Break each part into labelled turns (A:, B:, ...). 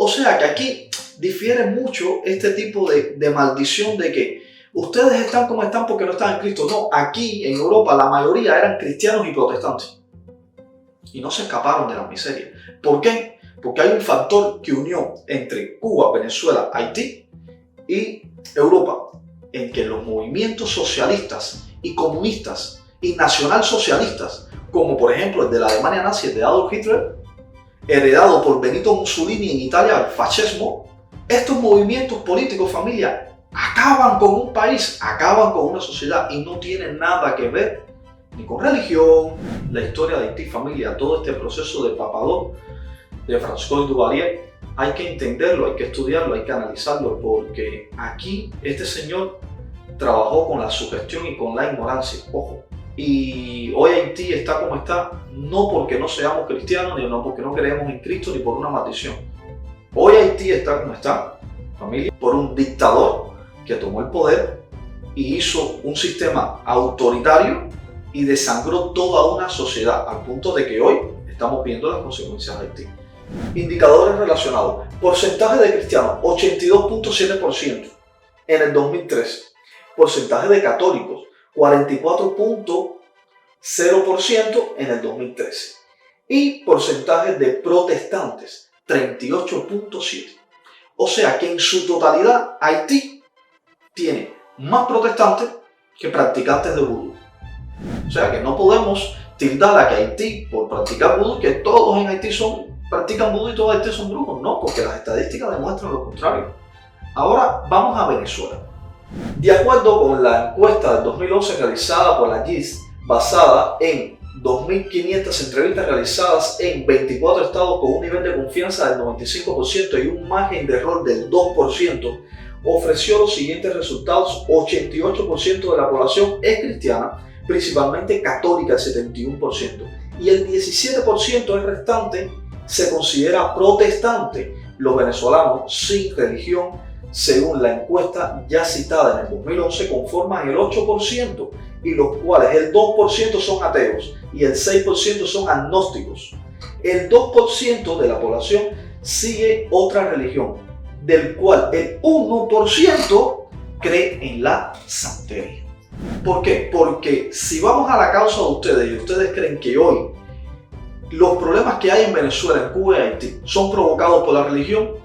A: O sea que aquí difiere mucho este tipo de maldición de que ustedes están como están porque no están en Cristo. No, aquí en Europa la mayoría eran cristianos y protestantes. Y no se escaparon de la miseria. ¿Por qué? Porque hay un factor que unió entre Cuba, Venezuela, Haití y Europa, en que los movimientos socialistas y comunistas y nacionalsocialistas, como por ejemplo el de la Alemania nazi, el de Adolf Hitler, heredado por Benito Mussolini en Italia, el fascismo, estos movimientos políticos, familia, acaban con un país, acaban con una sociedad y no tienen nada que ver ni con religión. La historia de Haití, familia, todo este proceso de papadón de François Duvalier, hay que entenderlo, hay que estudiarlo, hay que analizarlo, porque aquí este señor trabajó con la sugestión y con la ignorancia, ojo. Y hoy Haití está como está, no porque no seamos cristianos, ni no porque no creemos en Cristo, ni por una maldición. Hoy Haití está como está, familia, por un dictador que tomó el poder y hizo un sistema autoritario y desangró toda una sociedad, al punto de que hoy estamos viendo las consecuencias de Haití. Indicadores relacionados. Porcentaje de cristianos, 82.7% en el 2013. Porcentaje de católicos, 44.0% en el 2013. Y porcentaje de protestantes, 38.7%. O sea que en su totalidad Haití tiene más protestantes que practicantes de vudú. O sea que no podemos tildar a que Haití, por practicar vudú, que todos en Haití practican vudú y todos en Haití son brujos. No, porque las estadísticas demuestran lo contrario. Ahora vamos a Venezuela. De acuerdo con la encuesta del 2011 realizada por la GIS, basada en 2.500 entrevistas realizadas en 24 estados con un nivel de confianza del 95% y un margen de error del 2%, ofreció los siguientes resultados. 88% de la población es cristiana, principalmente católica el 71%, y el 17% restante se considera protestante. Los venezolanos sin religión, según la encuesta ya citada en el 2011, conforman el 8%, y los cuales el 2% son ateos y el 6% son agnósticos. El 2% de la población sigue otra religión, del cual el 1% cree en la santería. ¿Por qué? Porque si vamos a la causa de ustedes y ustedes creen que hoy los problemas que hay en Venezuela, en Cuba y Haití son provocados por la religión,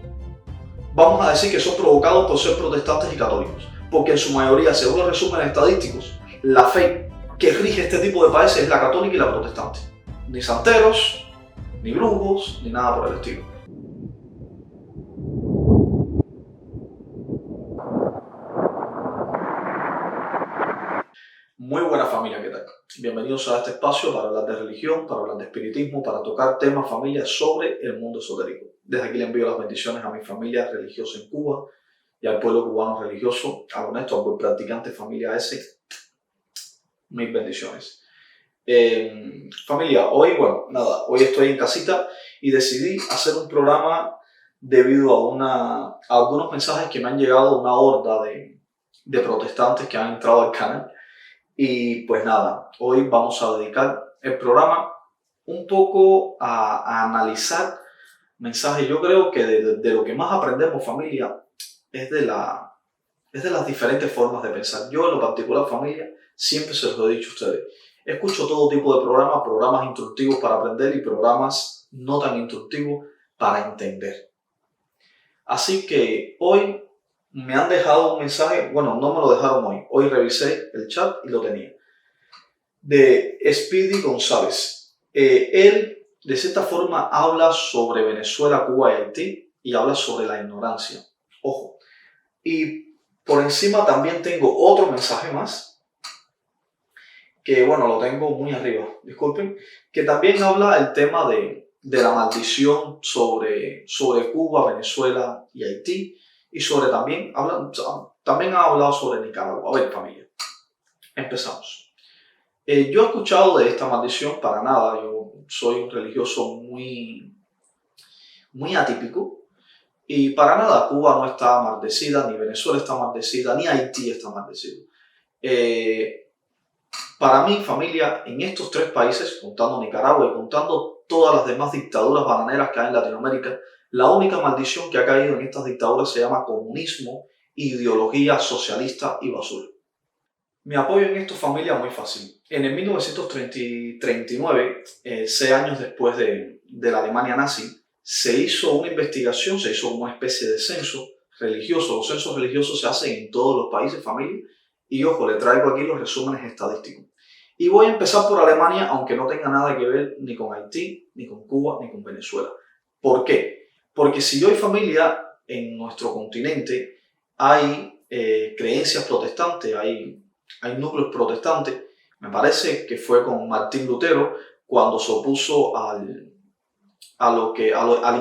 A: vamos a decir que son provocados por ser protestantes y católicos, porque en su mayoría, según los resúmenes estadísticos, la fe que rige este tipo de países es la católica y la protestante. Ni santeros, ni brujos, ni nada por el estilo. Muy buena familia, ¿qué tal? Bienvenidos a este espacio para hablar de religión, para hablar de espiritismo, para tocar temas, familia, sobre el mundo esotérico. Desde aquí le envío las bendiciones a mi familia religiosa en Cuba y al pueblo cubano religioso, al honesto, al buen practicante, familia ese. Mis bendiciones. Familia, hoy estoy en casita y decidí hacer un programa debido a algunos mensajes que me han llegado de una horda de protestantes que han entrado al canal. Y pues nada, hoy vamos a dedicar el programa un poco a analizar mensajes. Yo creo que de lo que más aprendemos, familia, es de las diferentes formas de pensar. Yo en lo particular, familia, siempre se los he dicho a ustedes, escucho todo tipo de programas instructivos para aprender y programas no tan instructivos para entender. Así que hoy me han dejado un mensaje, bueno, no me lo dejaron hoy revisé el chat y lo tenía, de Speedy González. Él, de cierta forma, habla sobre Venezuela, Cuba y Haití y habla sobre la ignorancia. Ojo. Y por encima también tengo otro mensaje más, que bueno, lo tengo muy arriba, disculpen, que también habla el tema de la maldición sobre Cuba, Venezuela y Haití. Y también ha hablado sobre Nicaragua. A ver, familia, empezamos. Yo he escuchado de esta maldición para nada. Yo soy un religioso muy atípico. Y para nada, Cuba no está maldecida, ni Venezuela está maldecida, ni Haití está maldecido. Para mí, familia, en estos tres países, contando Nicaragua y contando todas las demás dictaduras bananeras que hay en Latinoamérica, La única maldición que ha caído en estas dictaduras se llama comunismo, ideología socialista y basura. Mi apoyo en esto, familia, muy fácil. En el 1939, 6 años después de la Alemania nazi, se hizo una investigación, se hizo una especie de censo religioso. Los censos religiosos se hacen en todos los países, familia, y ojo, le traigo aquí los resúmenes estadísticos. Y voy a empezar por Alemania, aunque no tenga nada que ver ni con Haití, ni con Cuba, ni con Venezuela. ¿Por qué? Porque si yo y familia en nuestro continente hay creencias protestantes, hay núcleos protestantes, me parece que fue con Martín Lutero cuando se opuso al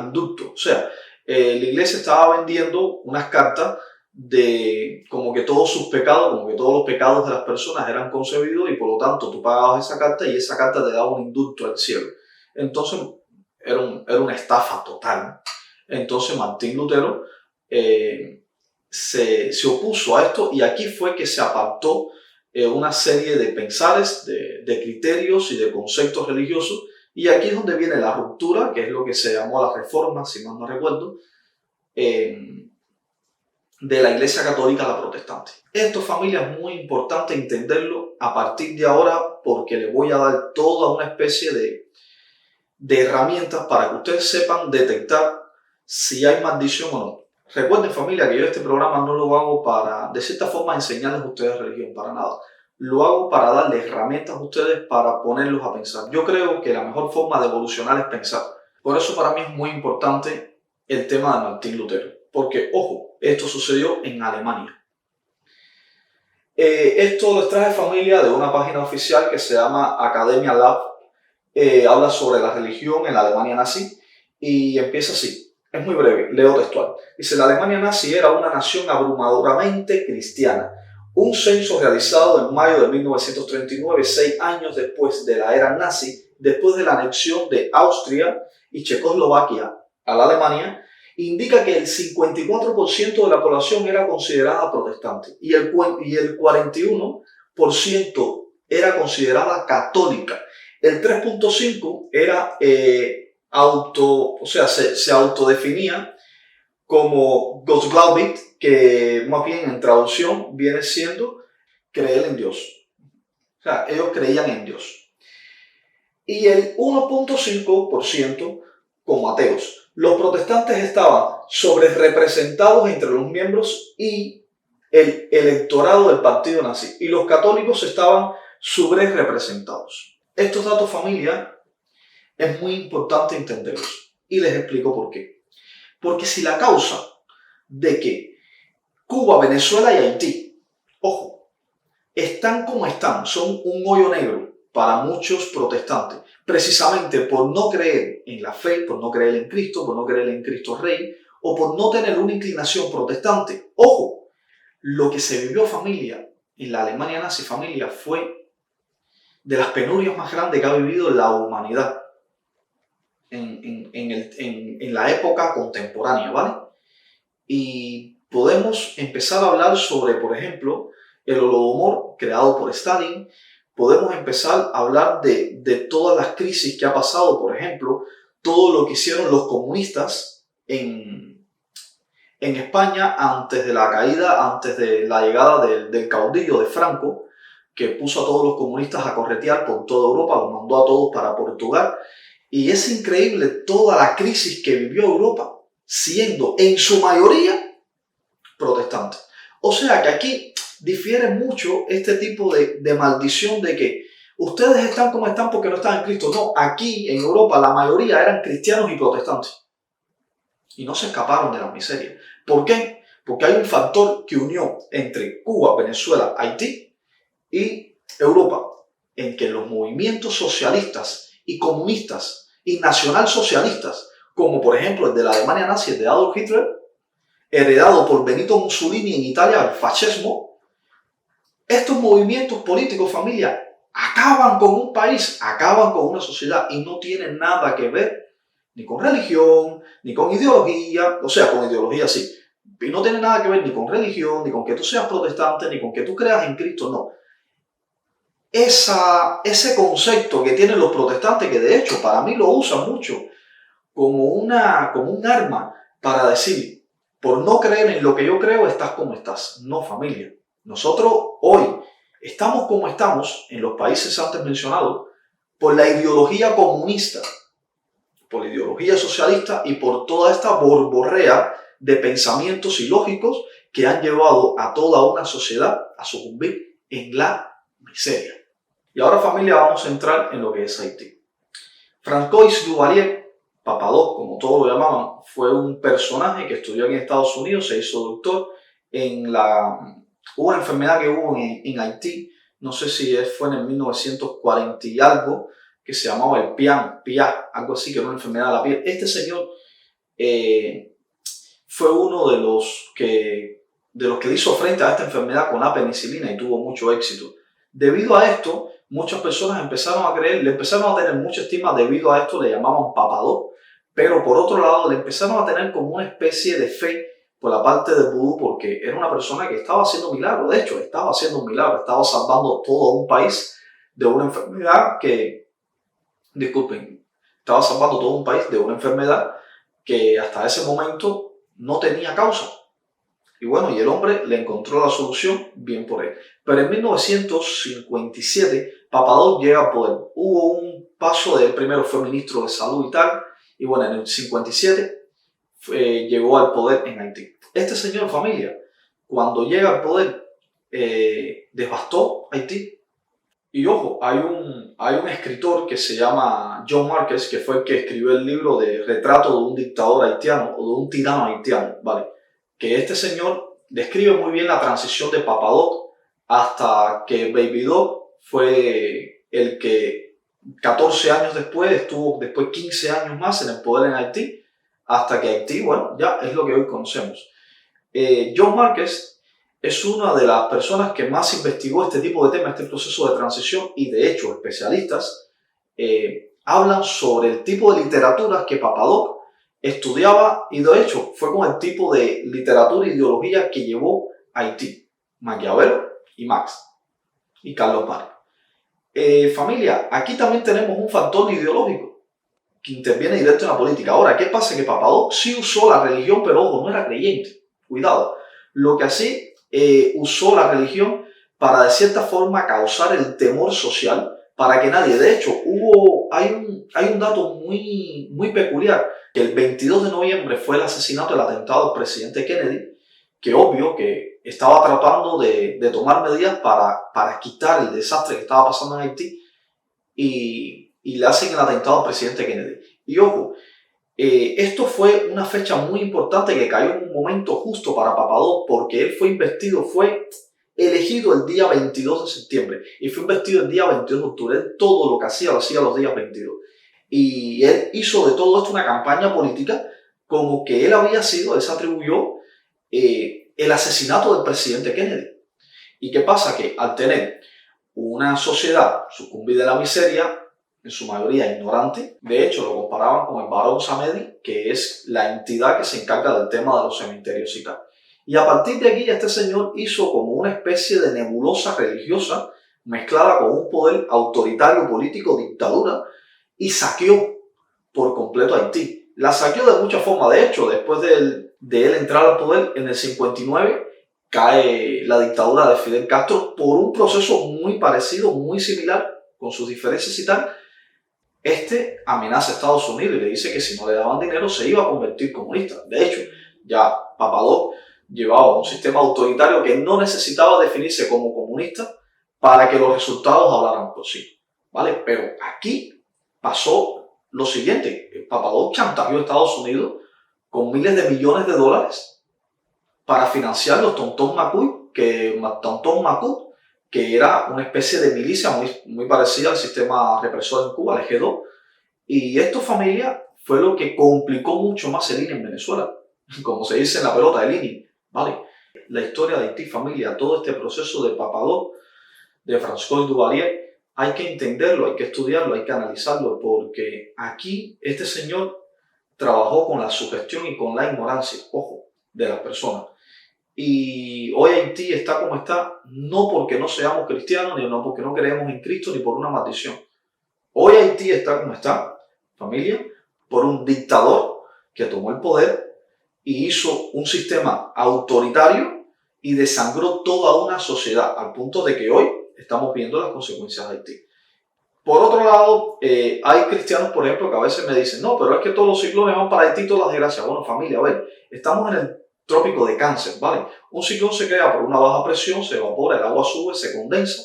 A: indulto. O sea, la iglesia estaba vendiendo unas cartas de como que todos sus pecados, como que todos los pecados de las personas eran concebidos y por lo tanto tú pagabas esa carta y esa carta te daba un indulto al cielo. Entonces era una estafa total. Entonces Martín Lutero se opuso a esto y aquí fue que se apartó una serie de pensares, de criterios y de conceptos religiosos. Y aquí es donde viene la ruptura, que es lo que se llamó la reforma, si mal no recuerdo, de la Iglesia Católica a la protestante. Esto, familia, es muy importante entenderlo a partir de ahora porque les voy a dar toda una especie de herramientas para que ustedes sepan detectar si hay maldición o no. Recuerden, familia, que yo este programa no lo hago para, de cierta forma, enseñarles a ustedes religión, para nada. Lo hago para darles herramientas a ustedes para ponerlos a pensar. Yo creo que la mejor forma de evolucionar es pensar. Por eso para mí es muy importante el tema de Martín Lutero. Porque, ojo, esto sucedió en Alemania. Esto les traje, familia, de una página oficial que se llama Academia Lab. Habla sobre la religión en la Alemania nazi y empieza así. Es muy breve, leo textual. Dice, la Alemania nazi era una nación abrumadoramente cristiana. Un censo realizado en mayo de 1939, 6 años después de la era nazi, después de la anexión de Austria y Checoslovaquia a la Alemania, indica que el 54% de la población era considerada protestante y el 41% era considerada católica. El 3.5% era se autodefinía como Gottgläubig, que más bien en traducción viene siendo creer en Dios. O sea, ellos creían en Dios. Y el 1.5% como ateos. Los protestantes estaban sobrerepresentados entre los miembros y el electorado del partido nazi. Y los católicos estaban subrerepresentados. Estos datos, familia, es muy importante entenderlos. Y les explico por qué. Porque si la causa de que Cuba, Venezuela y Haití, ojo, están como están, son un hoyo negro para muchos protestantes, precisamente por no creer en la fe, por no creer en Cristo, por no creer en Cristo Rey, o por no tener una inclinación protestante. Ojo, lo que se vivió, familia, en la Alemania nazi, familia, fue de las penurias más grandes que ha vivido la humanidad en la época contemporánea, ¿vale? Y podemos empezar a hablar sobre, por ejemplo, el Holodomor creado por Stalin. Podemos empezar a hablar de todas las crisis que ha pasado, por ejemplo, todo lo que hicieron los comunistas en España antes de la caída, antes de la llegada del caudillo de Franco, que puso a todos los comunistas a corretear por toda Europa, los mandó a todos para Portugal. Y es increíble toda la crisis que vivió Europa, siendo en su mayoría protestante. O sea que aquí difiere mucho este tipo de maldición de que ustedes están como están porque no están en Cristo. No, aquí en Europa la mayoría eran cristianos y protestantes. Y no se escaparon de la miseria. ¿Por qué? Porque hay un factor que unió entre Cuba, Venezuela, Haití y Europa, en que los movimientos socialistas y comunistas y nacionalsocialistas, como por ejemplo el de la Alemania nazi, el de Adolf Hitler, heredado por Benito Mussolini en Italia, el fascismo, estos movimientos políticos, familia, acaban con un país, acaban con una sociedad y no tienen nada que ver ni con religión, ni con ideología, o sea, con ideología sí, y no tiene nada que ver ni con religión, ni con que tú seas protestante, ni con que tú creas en Cristo, no. Ese concepto que tienen los protestantes, que de hecho para mí lo usan mucho como un arma para decir, por no creer en lo que yo creo, estás como estás. No, familia. Nosotros hoy estamos como estamos en los países antes mencionados por la ideología comunista, por la ideología socialista y por toda esta borborrea de pensamientos ilógicos que han llevado a toda una sociedad a sucumbir en la miseria. Y ahora, familia, vamos a entrar en lo que es Haití. Francois Duvalier, Papa Doc, como todos lo llamaban, fue un personaje que estudió en Estados Unidos, se hizo doctor en hubo una enfermedad que hubo en Haití, no sé si fue en el 1940 y algo, que se llamaba el PIA, algo así, que era una enfermedad de la piel. Este señor fue uno de los que hizo frente a esta enfermedad con la penicilina y tuvo mucho éxito. Debido a esto, muchas personas empezaron a creer, le empezaron a tener mucha estima. Debido a esto le llamaban Papa Doc, pero por otro lado le empezaron a tener como una especie de fe por la parte del vudú, porque era una persona que estaba haciendo milagros. De hecho, estaba haciendo un milagro, estaba salvando todo un país de una enfermedad estaba salvando todo un país de una enfermedad que hasta ese momento no tenía causa. Y bueno, y el hombre le encontró la solución, bien por él. Pero en 1957, Papa Doc llega al poder. Hubo un paso de él, primero fue ministro de salud y tal, y bueno, en el 57 llegó al poder en Haití. Este señor, familia, cuando llega al poder, devastó Haití. Y ojo, hay un escritor que se llama John Marquez, que fue el que escribió el libro de Retrato de un dictador haitiano o de un tirano haitiano, ¿vale? Que este señor describe muy bien la transición de Papa Doc hasta que Baby Doc fue el que 14 años después estuvo después 15 años más en el poder en Haití, hasta que Haití, bueno, ya es lo que hoy conocemos. John Marquez es una de las personas que más investigó este tipo de temas, este proceso de transición, y de hecho especialistas hablan sobre el tipo de literaturas que Papa Doc estudiaba, y de hecho fue con el tipo de literatura e ideología que llevó a Haití, Maquiavelo y Marx y Carlos Marx. Familia, aquí también tenemos un factor ideológico que interviene directo en la política. Ahora, ¿qué pasa? Que Papa Doc sí usó la religión, pero ojo, no era creyente. Cuidado. Lo que así usó la religión para de cierta forma causar el temor social para que nadie, de hecho, hay un dato muy peculiar, que el 22 de noviembre fue el asesinato, el atentado del presidente Kennedy, que obvio que estaba tratando de tomar medidas para quitar el desastre que estaba pasando en Haití, y le hacen el atentado al presidente Kennedy. Y ojo, esto fue una fecha muy importante que cayó en un momento justo para Papa Doc, porque él fue elegido el día 22 de septiembre y fue investido el día 22 de octubre. Él todo lo que hacía lo hacía los días 22. Y él hizo de todo esto una campaña política, como que él se atribuyó el asesinato del presidente Kennedy. ¿Y qué pasa? Que al tener una sociedad sucumbida a la miseria, en su mayoría ignorante, de hecho lo comparaban con el Barón Samedi, que es la entidad que se encarga del tema de los cementerios y tal. Y a partir de aquí este señor hizo como una especie de nebulosa religiosa mezclada con un poder autoritario, político, dictadura, y saqueó por completo a Haití. La saqueó de muchas formas. De hecho, después de él entrar al poder en el 59, cae la dictadura de Fidel Castro por un proceso muy parecido, muy similar, con sus diferencias y tal. Este amenaza a Estados Unidos y le dice que si no le daban dinero se iba a convertir comunista. De hecho, ya Papa Doc llevaba un sistema autoritario que no necesitaba definirse como comunista para que los resultados hablaran por sí, ¿vale? Pero aquí pasó lo siguiente. Papa Doc chantajeó a Estados Unidos con miles de millones de dólares para financiar los Tontón Macuy, que era una especie de milicia muy parecida al sistema represor en Cuba, el G2. Y esto, familia, fue lo que complicó mucho más el INE en Venezuela, como se dice en la pelota, el INE, ¿vale? La historia de Haití, familia, todo este proceso de Papa Doc, de Francois Duvalier, hay que entenderlo, hay que estudiarlo, hay que analizarlo, porque aquí este señor trabajó con la sugestión y con la ignorancia, ojo, de las personas. Y hoy Haití está como está, no porque no seamos cristianos, ni no porque no creemos en Cristo, ni por una maldición. Hoy Haití está como está, familia, por un dictador que tomó el poder y hizo un sistema autoritario y desangró toda una sociedad, al punto de que hoy estamos viendo las consecuencias de Haití. Por otro lado, hay cristianos, por ejemplo, que a veces me dicen, no, pero es que todos los ciclones van para Haití, todas las desgracias. Bueno, familia, a ver, estamos en el trópico de Cáncer, ¿vale? Un ciclón se crea por una baja presión, se evapora, el agua sube, se condensa,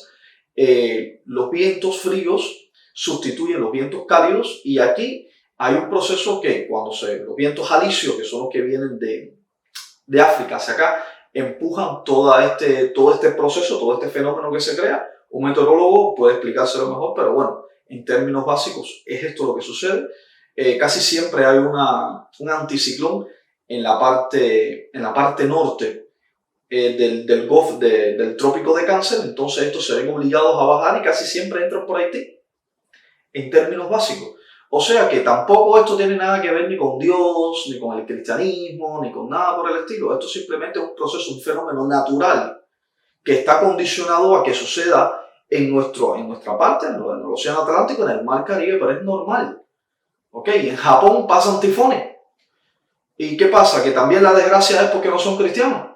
A: los vientos fríos sustituyen los vientos cálidos y aquí hay un proceso que cuando los vientos alisios, que son los que vienen de África hacia acá, empujan todo este proceso, todo este fenómeno que se crea. Un meteorólogo puede explicárselo mejor, pero bueno, en términos básicos es esto lo que sucede. Casi siempre hay un anticiclón en la parte norte del trópico de Cáncer, entonces estos se ven obligados a bajar y casi siempre entran por Haití, en términos básicos. O sea que tampoco esto tiene nada que ver ni con Dios, ni con el cristianismo, ni con nada por el estilo. Esto simplemente es un proceso, un fenómeno natural que está condicionado a que suceda en nuestra parte, en el Océano Atlántico, en el Mar Caribe, pero es normal. ¿Ok? En Japón pasan tifones. ¿Y qué pasa? Que también la desgracia es porque no son cristianos.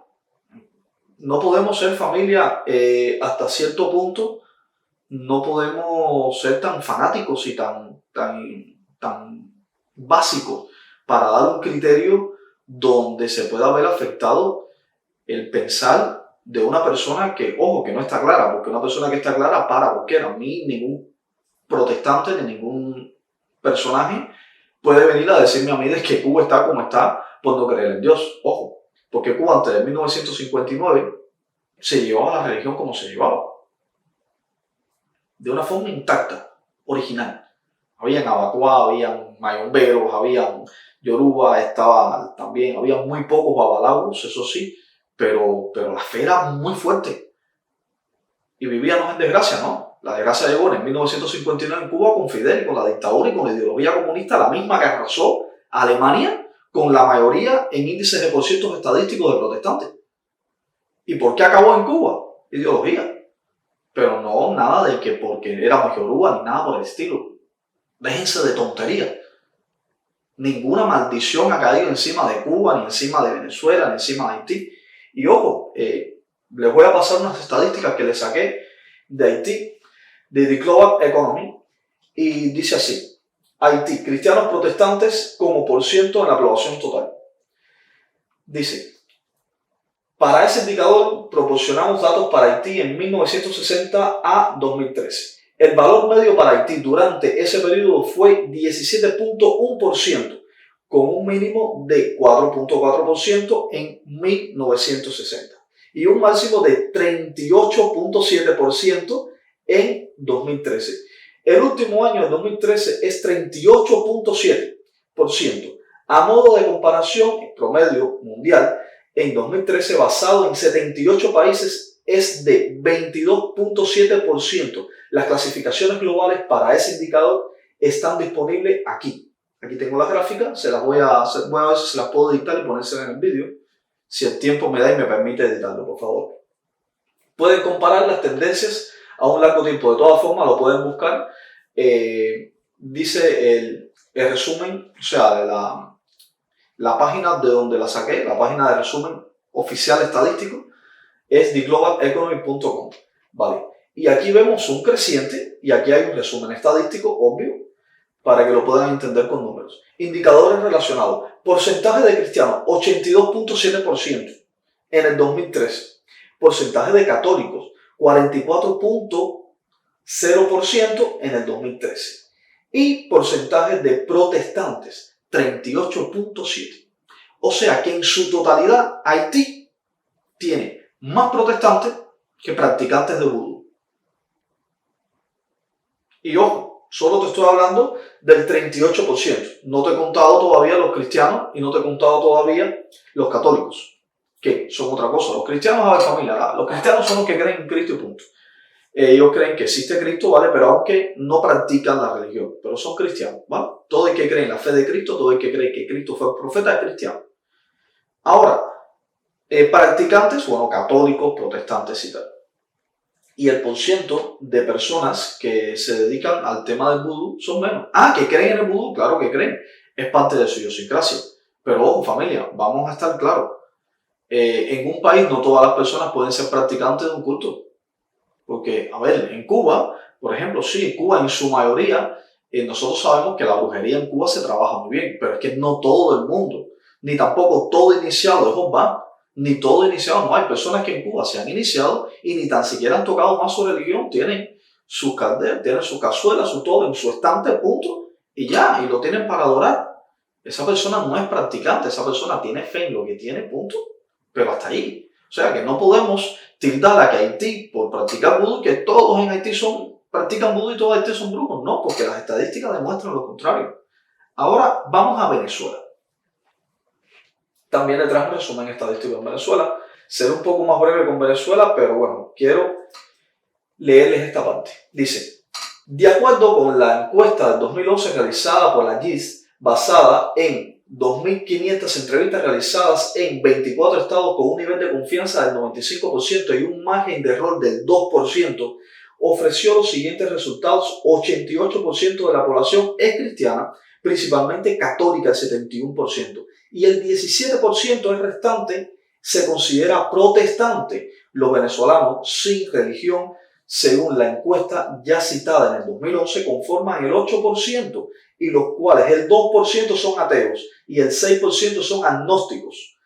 A: No podemos ser familia hasta cierto punto, no podemos ser tan fanáticos y tan básicos para dar un criterio donde se pueda ver afectado el pensar de una persona que, ojo, que no está clara, porque una persona que está clara para cualquiera. A mí ningún protestante ni ningún personaje puede venir a decirme a mí de que Cuba está como está por no creer en Dios. Ojo, porque Cuba antes de 1959 se llevaba la religión como se llevaba, de una forma intacta, original. Habían abacuá, habían mayomberos, habían yoruba, había muy pocos babalawos, eso sí, pero la fe era muy fuerte. Y vivíamos en desgracia, ¿no? La desgracia llegó en 1959 en Cuba con Fidel, con la dictadura y con la ideología comunista, la misma que arrasó a Alemania con la mayoría en índices de porcientos estadísticos de protestantes. ¿Y por qué acabó en Cuba? Ideología. Pero no nada de que porque éramos yoruba ni nada por el estilo. Déjense de tonterías. Ninguna maldición ha caído encima de Cuba, ni encima de Venezuela, ni encima de Haití. Y ojo, les voy a pasar unas estadísticas que les saqué de Haití, de The Global Economy, y dice así: Haití, cristianos protestantes como por ciento en la población total. Dice, para ese indicador proporcionamos datos para Haití en 1960 a 2013. El valor medio para Haití durante ese periodo fue 17.1%, con un mínimo de 4.4% en 1960 y un máximo de 38.7% en 2013. El último año, el 2013, es 38.7%. A modo de comparación, el promedio mundial en 2013, basado en 78 países, es de 22.7%. Las clasificaciones globales para ese indicador están disponibles aquí. Aquí tengo las gráficas, voy a ver si se las puedo editar y ponérselas en el vídeo, si el tiempo me da y me permite editarlo, por favor. Pueden comparar las tendencias a un largo tiempo. De todas formas, lo pueden buscar. Dice el resumen, o sea, de la página de donde la saqué, la página de resumen oficial estadístico, es theglobaleconomy.com, ¿vale? Y aquí vemos un creciente y aquí hay un resumen estadístico obvio para que lo puedan entender con números. Indicadores relacionados. Porcentaje de cristianos, 82.7% en el 2013. Porcentaje de católicos, 44.0% en el 2013. Y porcentaje de protestantes, 38.7%. O sea que en su totalidad Haití tiene más protestantes que practicantes de vudú. Y ojo, solo te estoy hablando del 38%. No te he contado todavía los cristianos y no te he contado todavía los católicos, que son otra cosa. Los cristianos, a ver, familia, los cristianos son los que creen en Cristo y punto. Ellos creen que existe Cristo, ¿vale? Pero aunque no practican la religión, pero son cristianos, ¿vale? Todo el que cree en la fe de Cristo, todo el que cree que Cristo fue el profeta es cristiano. Ahora, practicantes, bueno, católicos, protestantes y tal. Y el porciento de personas que se dedican al tema del vudú son menos. Ah, que creen en el vudú, claro que creen. es parte de su idiosincrasia. Pero ojo familia, vamos a estar claros, en un país no todas las personas pueden ser practicantes de un culto. Porque, a ver, en Cuba, por ejemplo, sí, en Cuba en su mayoría, nosotros sabemos que la brujería en Cuba se trabaja muy bien, pero es que no todo el mundo, ni tampoco todo iniciado es Jehová, ni todo iniciado, no hay personas que en Cuba se han iniciado y ni tan siquiera han tocado más su religión, tienen sus calderas, tienen su cazuela, su todo en su estante, punto, y ya, y lo tienen para adorar. Esa persona no es practicante, esa persona tiene fe en lo que tiene, punto, pero hasta ahí. O sea que no podemos tildar a que Haití por practicar vudú, que todos en Haití practican vudú y todos en Haití son brujos. No, porque las estadísticas demuestran lo contrario. Ahora vamos a Venezuela. También le traje un resumen estadístico en Venezuela. Seré un poco más breve con Venezuela, pero bueno, quiero leerles esta parte. Dice, de acuerdo con la encuesta del 2011 realizada por la GIS, basada en 2.500 entrevistas realizadas en 24 estados con un nivel de confianza del 95% y un margen de error del 2%, ofreció los siguientes resultados. 88% de la población es cristiana, principalmente católica el 71%, y el 17% el restante se considera protestante. Los venezolanos sin religión, según la encuesta ya citada en el 2011, conforman el 8%, y los cuales el 2% son ateos y el 6% son agnósticos.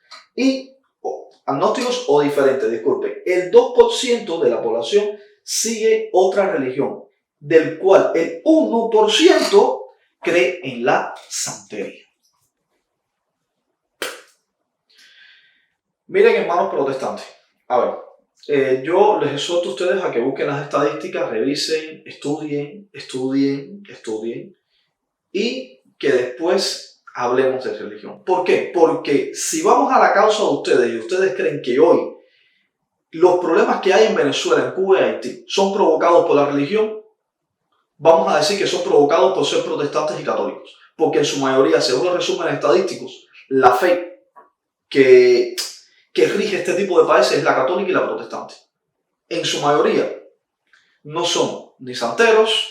A: Agnósticos o diferentes, disculpe. El 2% de la población sigue otra religión, del cual el 1% cree en la santería. Miren, hermanos protestantes, a ver, yo les exhorto a ustedes a que busquen las estadísticas, revisen, estudien y que después hablemos de religión. ¿Por qué? Porque si vamos a la causa de ustedes y ustedes creen que hoy los problemas que hay en Venezuela, en Cuba y Haití son provocados por la religión, vamos a decir que son provocados por ser protestantes y católicos. Porque en su mayoría, según los resúmenes estadísticos, la fe que rige este tipo de países es la católica y la protestante. En su mayoría no son ni santeros,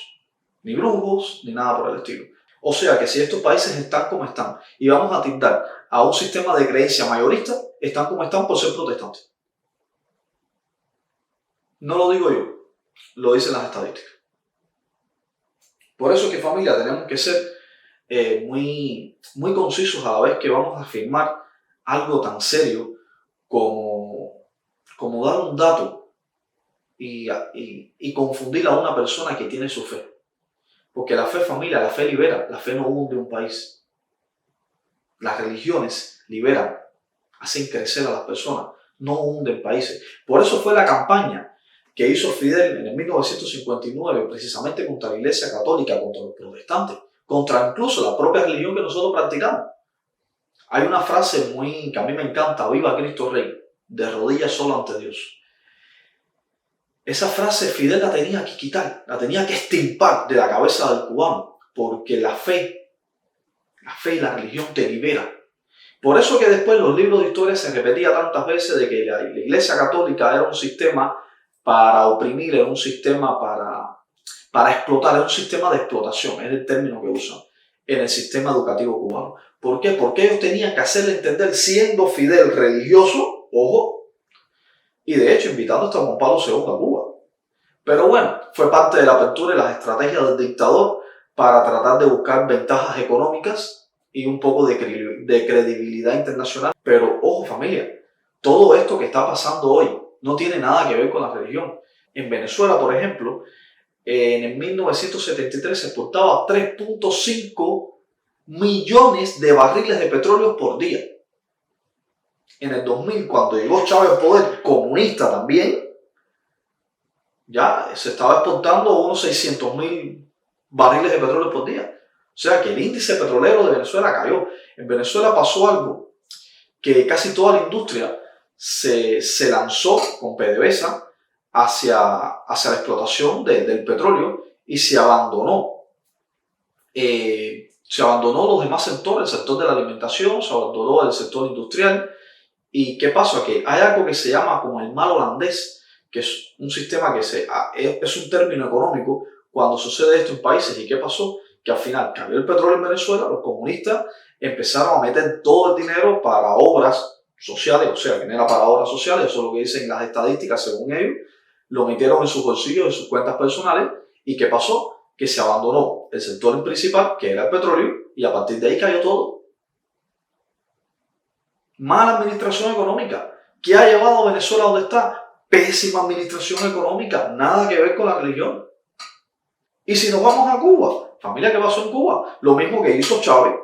A: ni brujos, ni nada por el estilo. O sea que si estos países están como están y vamos a tildar a un sistema de creencia mayorista, están como están por ser protestantes. No lo digo yo, lo dicen las estadísticas. Por eso es que, familia, tenemos que ser muy concisos a la vez que vamos a afirmar algo tan serio como dar un dato y confundir a una persona que tiene su fe. Porque la fe, familia, la fe libera, la fe no hunde un país. Las religiones liberan, hacen crecer a las personas, no hunden países. Por eso fue la campaña que hizo Fidel en el 1959, precisamente contra la Iglesia Católica, contra los protestantes, contra incluso la propia religión que nosotros practicamos. Hay una frase que a mí me encanta: viva Cristo Rey, de rodillas solo ante Dios. Esa frase Fidel la tenía que quitar, la tenía que extirpar de la cabeza del cubano, porque la fe y la religión te libera. Por eso que después en los libros de historia se repetía tantas veces de que la Iglesia Católica era un sistema para oprimir, era un sistema para explotar, era un sistema de explotación, es el término que usan en el sistema educativo cubano. ¿Por qué? Porque ellos tenían que hacerle entender, siendo Fidel religioso, ojo, y de hecho invitando hasta Juan Pablo II a Cuba. Pero bueno, fue parte de la apertura y las estrategias del dictador para tratar de buscar ventajas económicas y un poco de credibilidad internacional. Pero ojo familia, todo esto que está pasando hoy no tiene nada que ver con la religión. En Venezuela, por ejemplo, en el 1973 se exportaba 3.5 millones de barriles de petróleo por día. En el 2000, cuando llegó Chávez al poder, comunista también, ya se estaba exportando unos 600.000 barriles de petróleo por día. O sea que el índice petrolero de Venezuela cayó. En Venezuela pasó algo, que casi toda la industria se lanzó con PDVSA hacia la explotación del petróleo y se abandonó. Se abandonó los demás sectores, el sector de la alimentación, se abandonó el sector industrial. ¿Y qué pasa? Que hay algo que se llama como el mal holandés, que es un sistema que es un término económico cuando sucede esto en países. ¿Y qué pasó? que al final cayó el petróleo en Venezuela, los comunistas empezaron a meter todo el dinero para obras sociales, o sea, que no era para obras sociales, eso es lo que dicen las estadísticas según ellos, lo metieron en sus bolsillos, en sus cuentas personales, ¿y qué pasó? Que se abandonó el sector principal, que era el petróleo, y a partir de ahí cayó todo. Mala administración económica. ¿Qué ha llevado a Venezuela donde está? Pésima administración económica, nada que ver con la religión. Y si nos vamos a Cuba, familia, ¿qué pasó en Cuba? Lo mismo que hizo Chávez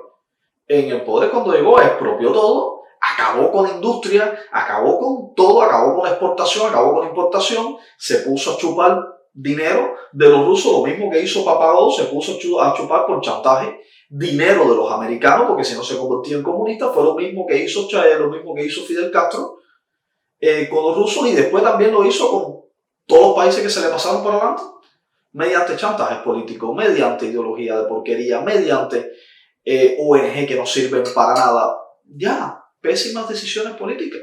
A: en el poder cuando llegó, expropió todo, acabó con la industria, acabó con todo, acabó con la exportación, acabó con la importación, se puso a chupar dinero de los rusos, lo mismo que hizo Papagó, se puso a chupar por chantaje dinero de los americanos, porque si no se convertía en comunista, fue lo mismo que hizo Chávez, lo mismo que hizo Fidel Castro con los rusos, y después también lo hizo con todos los países que se le pasaron por adelante, mediante chantajes políticos, mediante ideología de porquería, mediante ONG que no sirven para nada. Ya, pésimas decisiones políticas.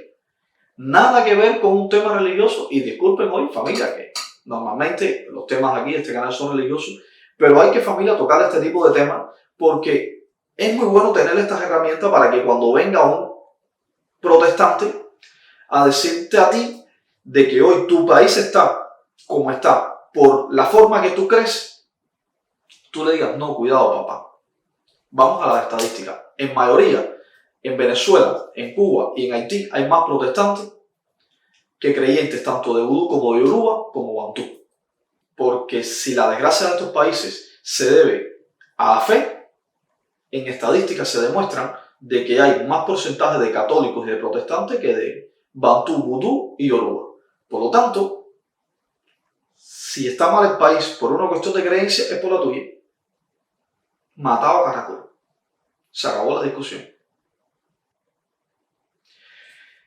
A: Nada que ver con un tema religioso. Y disculpen hoy, familia, que normalmente los temas aquí, este canal, son religiosos, pero hay que, familia, tocar este tipo de temas porque es muy bueno tener estas herramientas para que cuando venga un protestante a decirte a ti de que hoy tu país está como está por la forma que tú crees, tú le digas, no, cuidado, papá. Vamos a las estadísticas. En mayoría, en Venezuela, en Cuba y en Haití hay más protestantes que creyentes tanto de vudú como de yoruba como bantú. Porque si la desgracia de estos países se debe a la fe, en estadísticas se demuestran de que hay más porcentaje de católicos y de protestantes que de bantú, vudú y yoruba. Por lo tanto, si está mal el país por una cuestión de creencia, es por la tuya. Matado a caracol. Se acabó la discusión.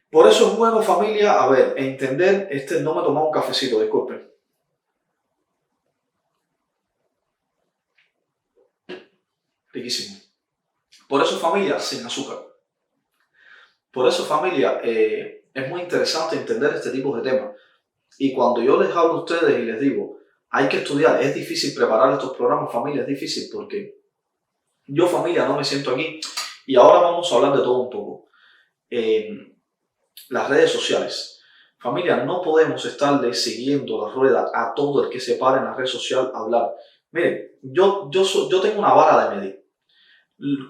A: Por eso es bueno, familia, a ver, entender, no me he tomado un cafecito, disculpen. Riquísimo. Por eso, familia, sin azúcar. Por eso, familia, es muy interesante entender este tipo de temas. Y cuando yo les hablo a ustedes y les digo, hay que estudiar, es difícil preparar estos programas, familia, es difícil porque yo, familia, no me siento aquí. Y ahora vamos a hablar de todo un poco. Las redes sociales. Familia, no podemos estarle siguiendo la rueda a todo el que se pare en la red social a hablar. Miren, yo tengo una vara de medir.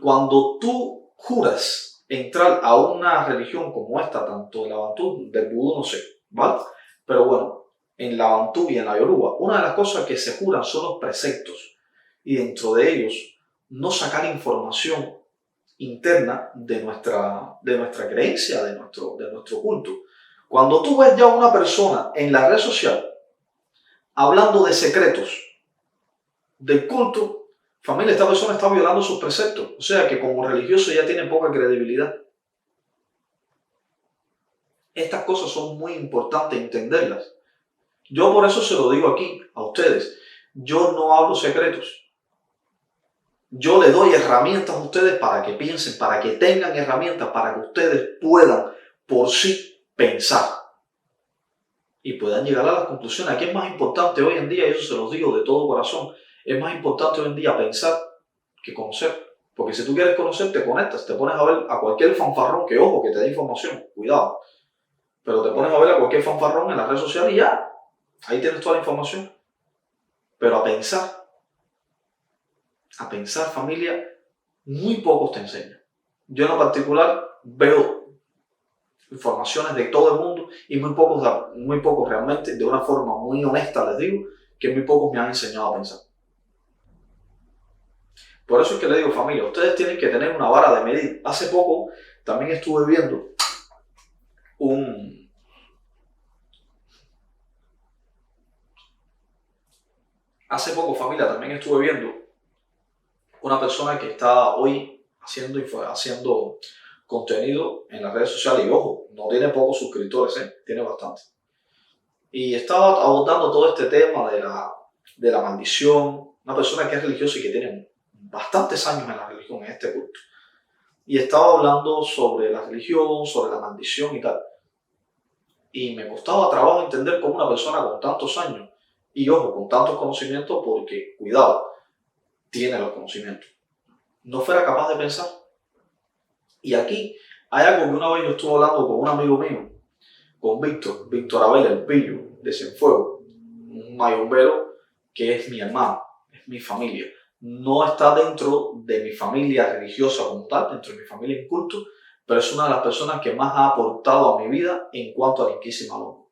A: Cuando tú juras entrar a una religión como esta, tanto de la bantú, del vudú, no sé, ¿vale? Pero bueno, en la bantú y en la yoruba, una de las cosas que se juran son los preceptos. Y dentro de ellos, no sacar información interna de nuestra creencia, de nuestro culto. Cuando tú ves ya a una persona en la red social hablando de secretos del culto, familia, esta persona está violando sus preceptos. O sea que como religioso ya tiene poca credibilidad. Estas cosas son muy importantes entenderlas. Yo por eso se lo digo aquí a ustedes. Yo no hablo secretos. Yo le doy herramientas a ustedes para que piensen, para que tengan herramientas, para que ustedes puedan por sí pensar y puedan llegar a las conclusiones. Aquí es más importante hoy en día, y eso se los digo de todo corazón, es más importante hoy en día pensar que conocer. Porque si tú quieres conocer, te conectas, te pones a ver a cualquier fanfarrón que, ojo, que te dé información, cuidado. Pero te pones a ver a cualquier fanfarrón en la red social y ya, ahí tienes toda la información. Pero a pensar, familia, muy pocos te enseñan. Yo en lo particular veo informaciones de todo el mundo y muy pocos realmente, de una forma muy honesta les digo, que muy pocos me han enseñado a pensar. Por eso es que les digo, familia, ustedes tienen que tener una vara de medir. Hace poco también estuve viendo una persona que está hoy haciendo contenido en las redes sociales y ojo, no tiene pocos suscriptores, tiene bastantes. Y estaba abordando todo este tema de la maldición, una persona que es religiosa y que tiene bastantes años en la religión, en este culto. Y estaba hablando sobre la religión, sobre la maldición y tal. Y me costaba trabajo entender cómo una persona con tantos años y ojo, con tantos conocimientos, porque, cuidado, tiene los conocimientos. No fuera capaz de pensar. Y aquí hay algo que una vez yo estuve hablando con un amigo mío, con Víctor Abel, el pillo de Cienfuegos, un mayombero que es mi hermano, es mi familia. No está dentro de mi familia religiosa como tal, dentro de mi familia en culto, pero es una de las personas que más ha aportado a mi vida en cuanto a la Inquísima Loca.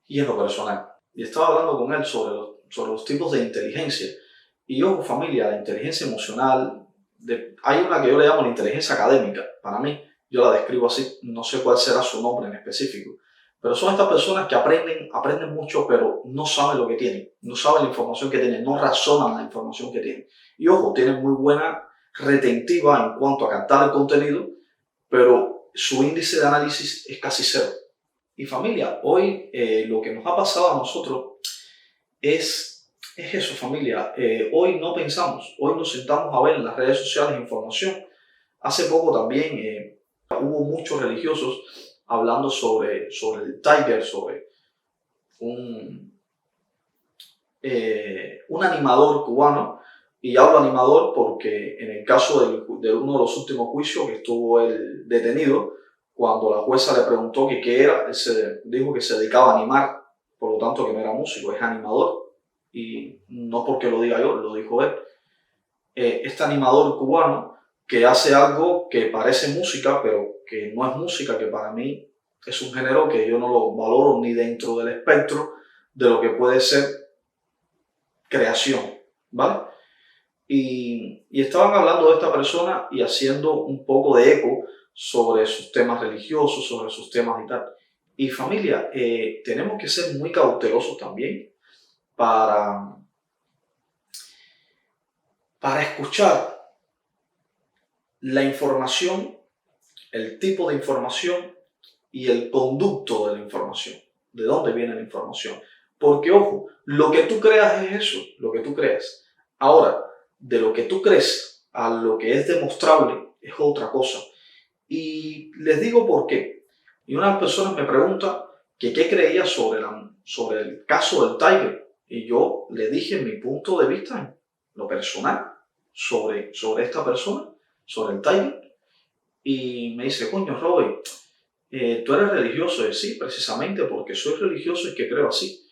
A: Y en lo personal. Y estaba hablando con él sobre los tipos de inteligencia. Y ojo, familia, la inteligencia emocional, hay una que yo le llamo la inteligencia académica. Para mí, yo la describo así, no sé cuál será su nombre en específico. Pero son estas personas que aprenden mucho, pero no saben lo que tienen. No saben la información que tienen, no razonan la información que tienen. Y ojo, tienen muy buena retentiva en cuanto a captar el contenido, pero su índice de análisis es casi cero. Y familia, hoy lo que nos ha pasado a nosotros es eso, familia. Hoy no pensamos, hoy nos sentamos a ver en las redes sociales información. Hace poco también hubo muchos religiosos hablando sobre el Tiger, sobre un animador cubano. Y hablo animador porque en el caso de uno de los últimos juicios que estuvo él detenido, cuando la jueza le preguntó que qué era, él dijo que se dedicaba a animar, por lo tanto que no era músico, es animador. Y no porque lo diga yo, lo dijo él. Este animador cubano que hace algo que parece música, pero que no es música, que para mí es un género que yo no lo valoro ni dentro del espectro de lo que puede ser creación, ¿vale? Y estaban hablando de esta persona y haciendo un poco de eco sobre sus temas religiosos, sobre sus temas y tal. Y familia, tenemos que ser muy cautelosos también para escuchar la información, el tipo de información y el conducto de la información. ¿De dónde viene la información? Porque, ojo, lo que tú creas es eso, lo que tú creas. Ahora, de lo que tú crees a lo que es demostrable es otra cosa. Y les digo por qué. Y unas personas me preguntan que qué creía sobre el caso del Tiger. Y yo le dije mi punto de vista en lo personal sobre esta persona, sobre el Tiger. Y me dice, coño, Robert, tú eres religioso. Y sí, precisamente porque soy religioso y que creo así.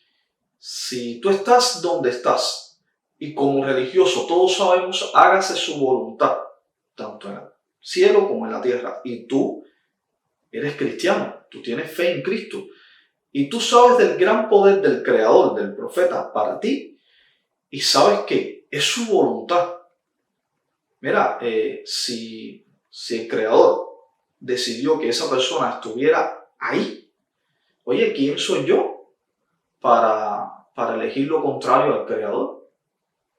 A: Si tú estás donde estás y como religioso todos sabemos, hágase su voluntad, tanto en el cielo como en la tierra. Y tú eres cristiano, tú tienes fe en Cristo. Y tú sabes del gran poder del Creador, del profeta, para ti. Y sabes que es su voluntad. Mira, si el Creador decidió que esa persona estuviera ahí, oye, ¿quién soy yo para elegir lo contrario al Creador?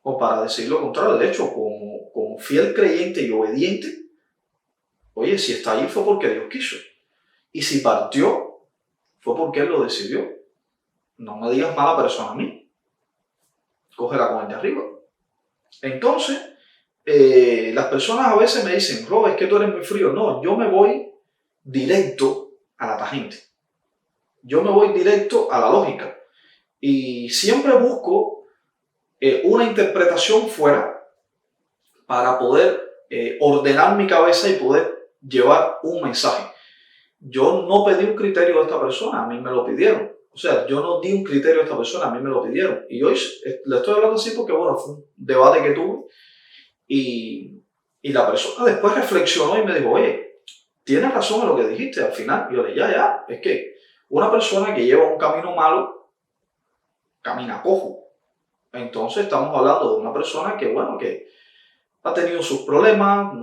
A: O para decir lo contrario. De hecho, como fiel creyente y obediente, oye, si está ahí fue porque Dios quiso. Y si partió, fue porque Él lo decidió. No me digas mala persona a mí. Cógela con el de arriba. Entonces, las personas a veces me dicen, Rob, es que tú eres muy frío. No, yo me voy directo a la tangente. Yo me voy directo a la lógica. Y siempre busco una interpretación fuera para poder ordenar mi cabeza y poder llevar un mensaje. Yo no pedí un criterio de esta persona, a mí me lo pidieron. O sea, yo no di un criterio a esta persona, a mí me lo pidieron. Y hoy le estoy hablando así porque, bueno, fue un debate que tuve y la persona después reflexionó y me dijo, oye, tienes razón en lo que dijiste al final. Y yo le dije, ya, es que una persona que lleva un camino malo, camina cojo. Entonces estamos hablando de una persona que, bueno, que ha tenido sus problemas,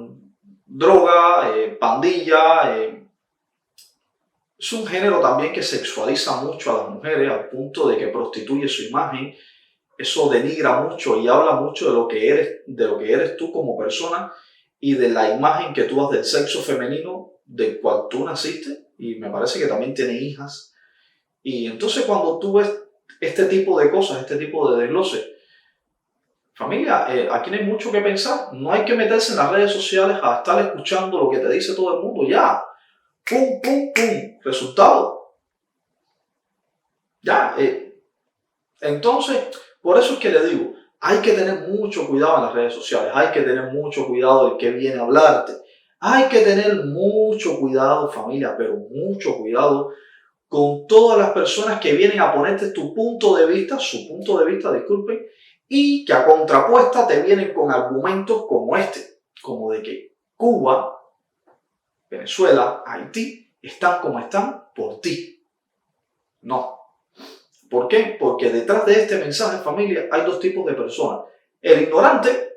A: droga, pandilla. Es un género también que sexualiza mucho a las mujeres al punto de que prostituye su imagen. Eso denigra mucho y habla mucho de lo que eres tú como persona y de la imagen que tú das del sexo femenino del cual tú naciste, y me parece que también tiene hijas. Y entonces cuando tú ves este tipo de cosas, este tipo de desgloses, familia, aquí no hay mucho que pensar. No hay que meterse en las redes sociales a estar escuchando lo que te dice todo el mundo. Ya, pum, pum, pum, resultado. Ya, entonces, por eso es que le digo, Hay que tener mucho cuidado en las redes sociales, hay que tener mucho cuidado del que viene a hablarte, hay que tener mucho cuidado, familia, pero mucho cuidado con todas las personas que vienen a ponerte tu punto de vista, su punto de vista, disculpen, y que a contrapuesta te vienen con argumentos como este, como de que Cuba, Venezuela, Haití están como están por ti. No. ¿Por qué? Porque detrás de este mensaje, familia, hay dos tipos de personas. El ignorante,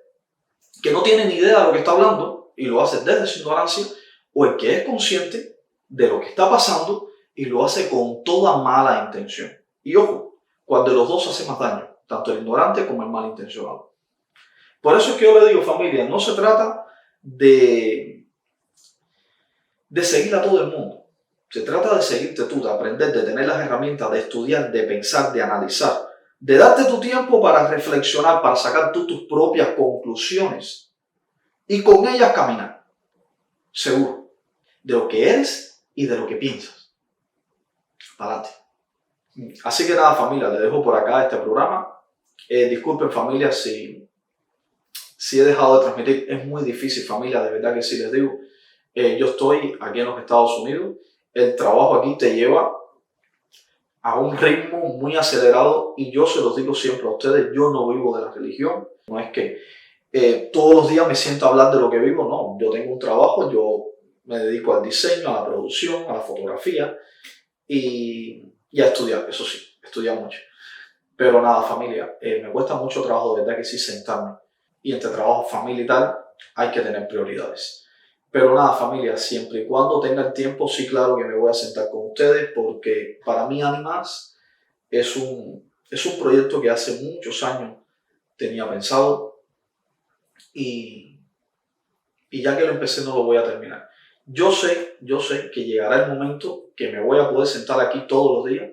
A: que no tiene ni idea de lo que está hablando y lo hace desde su ignorancia, o el que es consciente de lo que está pasando y lo hace con toda mala intención. Y ojo, cuando los dos hacen más daño, tanto el ignorante como el malintencionado. Por eso es que yo le digo, familia, no se trata de seguir a todo el mundo. Se trata de seguirte tú, de aprender, de tener las herramientas, de estudiar, de pensar, de analizar, de darte tu tiempo para reflexionar, para sacar tú tus propias conclusiones y con ellas caminar, seguro, de lo que eres y de lo que piensas. Adelante. Así que nada, familia, les dejo por acá este programa. Disculpen, familia, si he dejado de transmitir. Es muy difícil, familia, de verdad que sí les digo. Yo estoy aquí en los Estados Unidos. El trabajo aquí te lleva a un ritmo muy acelerado y yo se los digo siempre a ustedes, yo no vivo de la religión. No es que todos los días me siento a hablar de lo que vivo, no. Yo tengo un trabajo, yo me dedico al diseño, a la producción, a la fotografía y a estudiar, eso sí, estudiar mucho. Pero nada, familia, me cuesta mucho trabajo, de verdad que sí, sentarme. Y entre trabajo, familia y tal, hay que tener prioridades. Pero nada, familia, siempre y cuando tenga el tiempo, sí, claro que me voy a sentar con ustedes, porque para mí Animas es un proyecto que hace muchos años tenía pensado y ya que lo empecé no lo voy a terminar. Yo sé que llegará el momento que me voy a poder sentar aquí todos los días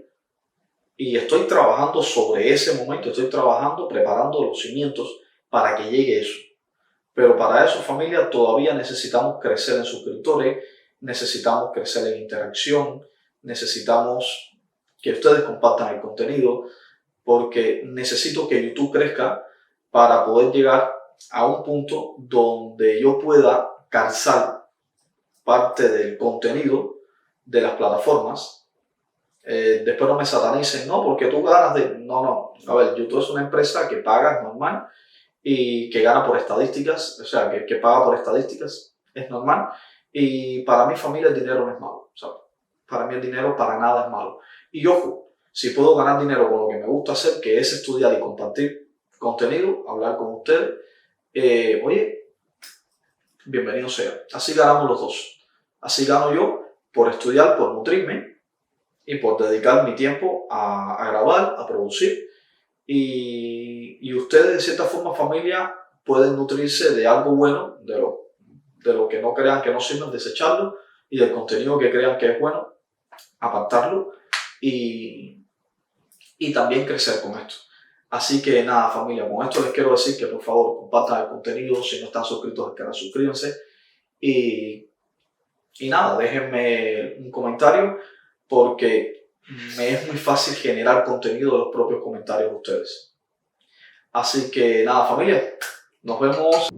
A: y estoy trabajando sobre ese momento, estoy trabajando, preparando los cimientos para que llegue eso. Pero para eso, familia, todavía necesitamos crecer en suscriptores, necesitamos crecer en interacción, necesitamos que ustedes compartan el contenido, porque necesito que YouTube crezca para poder llegar a un punto donde yo pueda calzar parte del contenido de las plataformas. Después no me satanicen, no, porque tú ganas de... No. A ver, YouTube es una empresa que paga, es normal, y que gana por estadísticas, o sea, que paga por estadísticas, es normal. Y para mi familia el dinero no es malo, ¿sabes? Para mí el dinero para nada es malo. Y ojo, si puedo ganar dinero con lo que me gusta hacer, que es estudiar y compartir contenido, hablar con ustedes, oye, bienvenido sea. Así ganamos los dos. Así gano yo por estudiar, por nutrirme y por dedicar mi tiempo a grabar, a producir. Y ustedes, de cierta forma, familia, pueden nutrirse de algo bueno, de lo que no crean que no sirven, desecharlo, y del contenido que crean que es bueno, apartarlo y también crecer con esto. Así que nada, familia, con esto les quiero decir que por favor compartan el contenido, si no están suscritos al canal, suscríbanse y nada, déjenme un comentario porque me es muy fácil generar contenido de los propios comentarios de ustedes. Así que nada, familia, nos vemos.